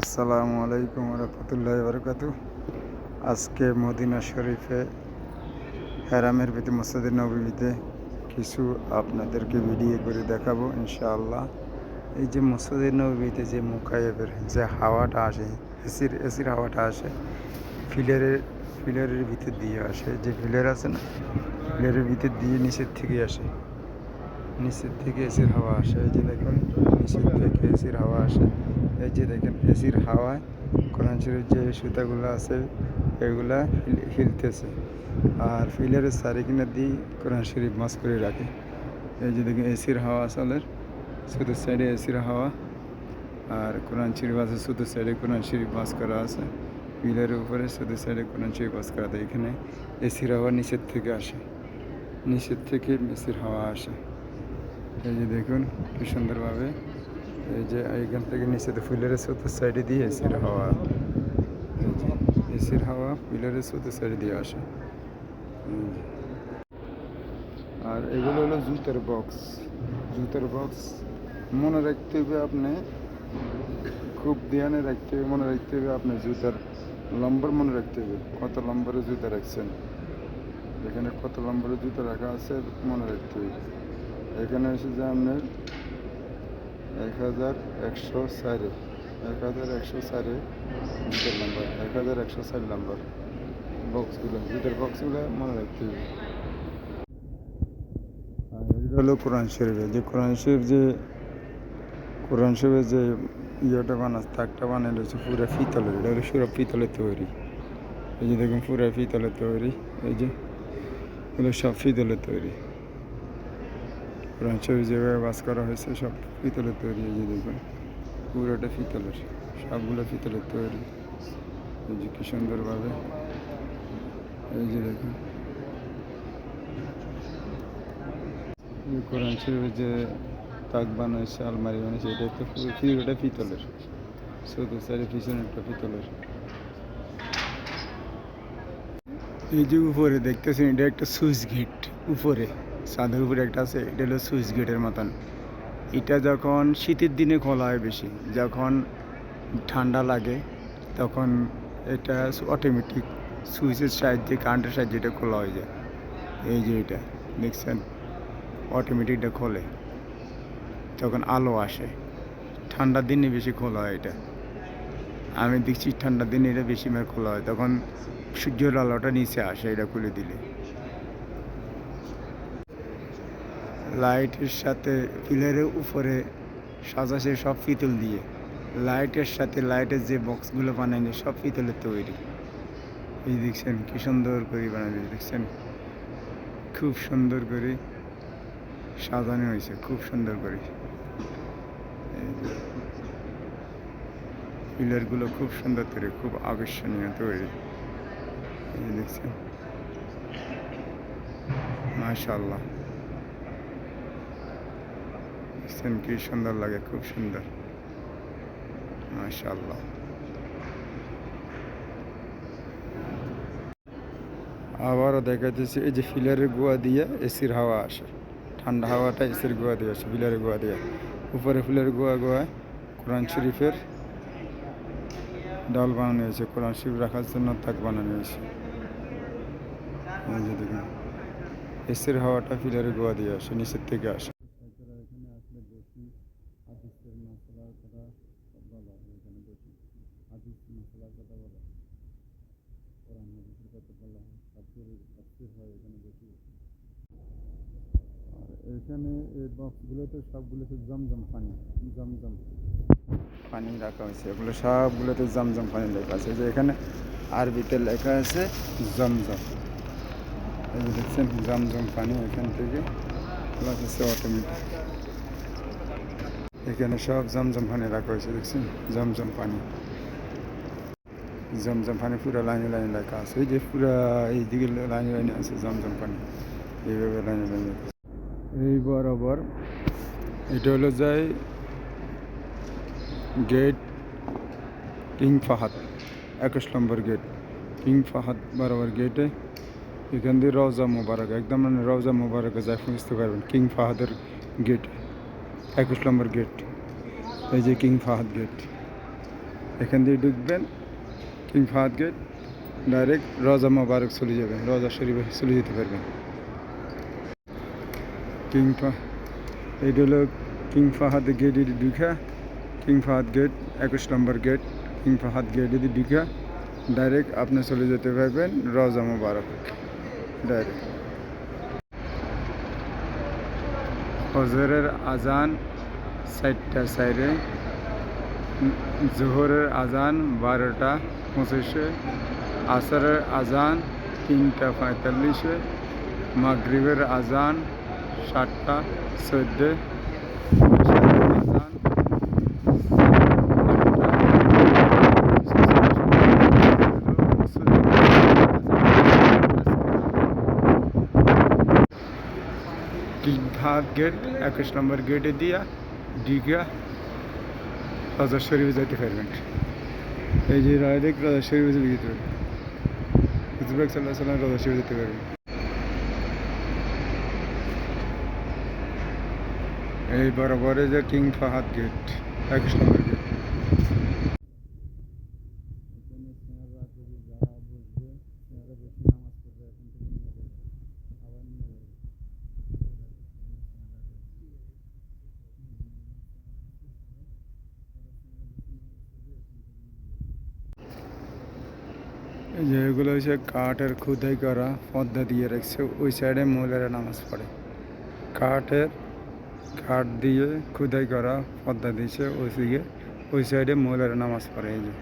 আসসালামু আলাইকুম রহমতুল্লাহ বারকাতু। আজকে মদিনা শরীফে হেরামের ভিতরে মসজিদে নববীতে কিছু আপনাদেরকে ভিডিও করে দেখাবো ইনশাআল্লাহ। এই যে মসজিদে নববীতে যে মুকাইবের যে হাওয়াটা আসে, এসির হাওয়াটা আসে ফিলারের ভিতর দিয়ে আসে। যে ফিলার আছে না, ফিলারের ভিতর দিয়ে নিচের থেকে আসে, নিচের থেকে এসির হাওয়া আসে। এই যে দেখুন, নিচের থেকে এসির হাওয়া আসে। এই যে দেখেন এসির হাওয়ায় কোরআন শরীফের যে সুতাগুলো আছে এগুলা হিলতেছে, আর ফিলারের চারিকিনা দিয়ে কোরআন শরীফ মাস করে রাখে। এই যে দেখেন এসির হাওয়া আসলে শুধু সাইডে এসির হাওয়া, আর কোরআন শরীফ আছে শুধু সাইডে কোরআন শরীফ মাস করা আছে। পিলারের উপরে শুধু সাইডে কোরআন শরীফ মাস করা থাকে। এখানে এসির হাওয়া নিচের থেকে আসে, নিচের থেকে এসির হাওয়া আসে। এই যে দেখুন কি সুন্দরভাবে, এই যে এইখান থেকে নিচেতে পিলারের চতুর্থ সাইডে দিয়ে এসির হাওয়া, এই যে এসির হাওয়া পিলারের চতুর্থ সাইডে দিয়ে আসে। আর এগুলো হলো জুতার বক্স। জুতার বক্স মনে রাখতে হবে আপনি, খুব ধ্যানে রাখতে হবে, মনে রাখতে হবে আপনি জুতার নম্বর মনে রাখতে হবে, কত নম্বরের জুতা রাখছেন, এখানে কত নম্বরের জুতা রাখা আছে মনে রাখতে হবে। এখানে এসে যে আপনার 1104 জুতার নাম্বার, 1104 নাম্বার বক্সগুলো, জুতার বক্সগুলো মনে রাখতে হবে। আর এটা হলো কোরআন শরীফের যে কোরআন শরীফের যে ইয়েটা বানাচ্ছে, তাকটা বানিয়ে রয়েছে পুরো পিতলের। এটা হলো পুরো পিতলের তৈরি। এই যে দেখুন পুরো পিতলের তৈরি, এই যে এগুলো সব পিতলের তৈরি। কোরআন শরীফ যেভাবে বাস করা হয়েছে সব পিতলের তৈরি। এই যে দেখুন পুরোটা পিতলের, সবগুলো পিতলের তৈরি। এই যে কি সুন্দরভাবে, এই যে দেখুন কোরআন শরীফের যে তাক বানাইছে, আলমারি বানাইছে, এটা একটা পুরোটা পিতলের, শুধু সাইডে পিছনে একটা পিতলের। এই যে উপরে দেখতেছেন এটা একটা সুইচ গেট, উপরে ছাদের উপরে একটা আছে, এটা হলো সুইচ গেটের মতন। এটা যখন শীতের দিনে খোলা হয় বেশি, যখন ঠান্ডা লাগে তখন এটা অটোমেটিক সুইচের সাহায্যে, কারেন্টের সাহায্যে এটা খোলা হয়ে যায়। এই যে এটা দেখছেন অটোমেটিক এটা খোলে যখন আলো আসে। ঠান্ডার দিনে বেশি খোলা হয় এটা, আমি দেখছি ঠান্ডার দিনে এটা বেশি খোলা হয়, তখন সূর্যের আলোটা নিচে আসে এটা খুলে দিলে। লাইটের সাথে পিলারের উপরে সাজাছে সব পিতল দিয়ে, লাইটের সাথে লাইটের যে বক্সগুলো বানায়নি সব পিতলের তৈরি। এই দেখছেন কি সুন্দর করে বানানো, দেখছেন খুব সুন্দর করে সাজানো হয়েছে, খুব সুন্দর করে। পিলারগুলো খুব সুন্দর তৈরি, খুব আকর্ষণীয় তৈরি। এই দেখছেন মাশাআল্লাহ, দেখছেন কি সুন্দর লাগে, খুব সুন্দর মাশাআল্লাহ। আবারও দেখা যাচ্ছে এই যে ফিলারের গোয়া দিয়ে এসির হাওয়া আসে, ঠান্ডা হাওয়াটা এসির গোয়া দিয়ে আসে, ফিলারের গোয়া দিয়ে। উপরে ফিলারের গোয়ায় কোরআন শরীফের ডাল বানানো হয়েছে, কোরআন শরীফ রাখার জন্য তাক বানানো হয়েছে। এই যে দেখুন এসির হাওয়াটা ফিলারের গোয়া দিয়ে আসে, নিচের থেকে আসে। এখানে আসলে বসি, হাদিসের মশলার কথা বলা হয়, এখানে বসি হাদিস মশলার কথা বলা হয়, কোরআন হাদিসের কথা বলা হয়, তাফসীর হয় এখানে বসি। আর এখানে এই বক্সগুলোতে সবগুলোতে জমজম পানি, জমজম পানি রাখা হয়েছে, এগুলো সবগুলোতে জমজম পানি লেখা আছে। যে এখানে আরবিতে লেখা আছে জমজম, এই যে দেখছেন জমজম পানি, এখান থেকে খোলা হচ্ছে অটোমেটিক। এখানে সব জমজম পানি রাখা হয়েছে, দেখছেন জমজম পানি, জমজম পানি পুরো লাইনে লাইনে লেখা আছে। এই যে পুরো এইদিকে লাইনে লাইনে আছে জমজম পানি, এইভাবে লাইনে লাইনে। এই বরাবর এটা হলো যায় গেট কিং ফাহাদ, 21 নম্বর গেট, কিং ফাহাদ বরাবর গেটে। এখান দিয়ে রওজা মুবারক, একদম মানে রওজা মুবারকে যায় বুঝতে পারবেন, কিং ফাহাদের গেট, 21 নম্বর গেট। এই যে কিং ফাহাদ গেট, এখান দিয়ে ঢুকবেন কিং ফাহাদ গেট, ডাইরেক্ট রওজা মোবারক চলে যাবেন, রওজা শরীফে চলে যেতে পারবেন। এইটা হলো কিং ফাহাদ গেট ঢুকা, কিং ফাহাদ গেট 21 নম্বর গেট, কিং ফাহাদ গেট ঢুকা ডাইরেক্ট আপনি চলে যেতে পারবেন রওজা মোবারক ডাইরেক্ট। ফজরের আজান 4টা 4-এ, জোহরের আজান 12টা 25-এ, আসরের আজান 3টা 45-এ, মাগরিবের আজান 7টা 14-এ, আজান 8টা। কিং ফাহাদ গেট 21 নম্বর গেটে দিয়া ঢুকা রওজা শরীফে যেতে পারবেন। এই যে ডাইরেক্ট রওজা শরীফে চলে যেতে পারবেন, হুজুর পাক সাল্লাল্লাহু আলাইহি ওয়াসাল্লাম রওজা শরীফে যেতে পারবেন। এই বরাবরে যে কিং ফাহাদ গেট 21 নম্বর গেট। এই যে এগুলো হচ্ছে কাঠের খোদাই করা, পর্দা দিয়ে রাখছে, ওই সাইডে মহিলারা নামাজ পড়ে। কাঠ দিয়ে খোদাই করা পর্দা দিয়েছে ওইদিকে, ওই সাইডে মহিলারা নামাজ পড়ে। এই যে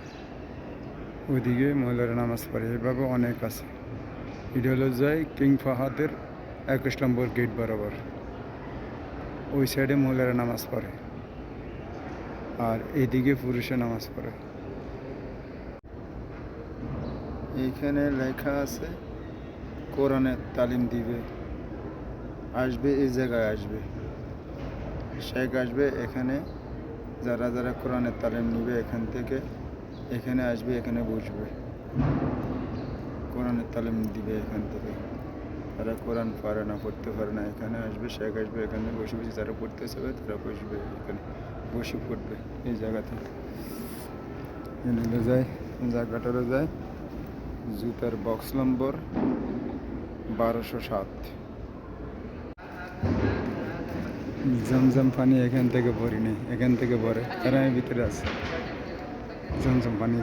ওইদিকে মহিলারা নামাজ পড়ে, এভাবে অনেক আছে। এটা হলো যায় কিং ফাহাদের 21 নম্বর গেট বরাবর, ওই সাইডে মহিলারা নামাজ পড়ে আর এইদিকে পুরুষে নামাজ পড়ে। এইখানে লেখা আছে কোরআনের তালিম দিবে, আসবে এই জায়গায় আসবে, শেখ আসবে এখানে, যারা যারা কোরআনের তালিম নিবে এখান থেকে এখানে আসবে, এখানে বসবে, কোরআনের তালিম দিবে এখান থেকে। যারা কোরআন পারে না, পড়তে পারে না, এখানে আসবে, শেখ আসবে, এখানে বসে বসে যারা পড়তে চাবে তারা বসবে, এখানে বসে পড়বে এই জায়গাতে। এনে যায় জায়গাটারও যায় জুতার বক্স নম্বর 1207। জমজম পানি এখান থেকে ভরি নেই, এখান থেকে ভরে, কারণ আমি ভিতরে আছে জমজম পানি,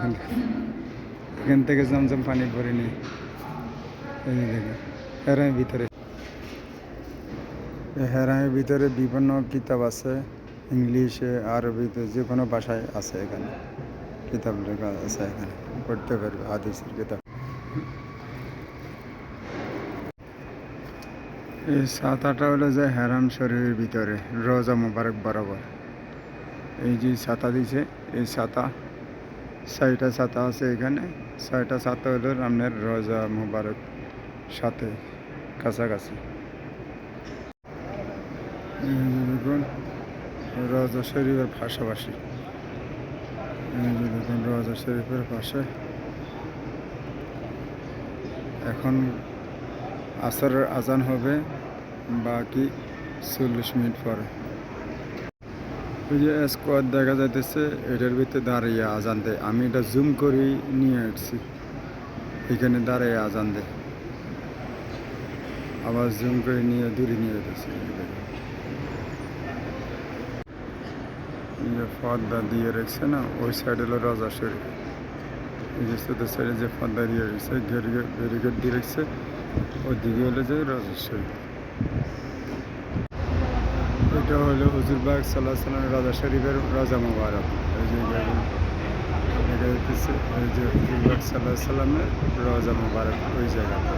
এখান থেকে জমজম পানি ভরি নেই, এই দেখে হেরামের ভিতরে। হেরামের ভিতরে বিভিন্ন কিতাব আছে, ইংলিশে আরবিতে যে কোনো ভাষায় আছে, এখানে কিতাব লেখা আছে, এখানে পড়তে পারবে হাদিসের কিতাব। এই ছাতাটা হলো যে হেরাম শরীফের ভিতরে রওজা মোবারক বরাবর। এই যে ছাতা দিছে, এই ছাতা 6টা ছাতা আছে এখানে, 6টা ছাতা হলো আপনার রওজা মোবারক সাথে কাছাকাছি। দেখুন রওজা শরীফের পাশাপাশি, দেখুন রওজা শরীফের পাশে। এখন আসরের আজান হবে বাকি 40 মিনিট পরে। ওই যে স্কোয়াড দেখা যাইতেছে, এটার ভিতরে দাঁড়িয়ে আজান দেয়, আমি এটা জুম করে নিয়ে আসছি, এখানে দাঁড়িয়ে আজান দেয়, আবার জুম করে নিয়ে দূরে নিয়ে যেতেছি। যে পর্দা দিয়ে রেখেছে না, ওই সাইড হলো রওজা শরীফ, এই যে সাইডে যে পর্দা দিয়ে রেখেছে, ব্যারিকেড দিয়ে রেখেছে, ওদিকে হলো যে রওজা শরীফ। এটা হলো হুজুর পাক সাল্লাল্লাহু আলাইহি ওয়াসাল্লামের রওজা শরীফের রওজা মোবারক। এই যে এটা হচ্ছে এই যে হুজুর পাক সাল্লাল্লাহু আলাইহি ওয়াসাল্লামের রওজা মোবারক ওই জায়গাটা।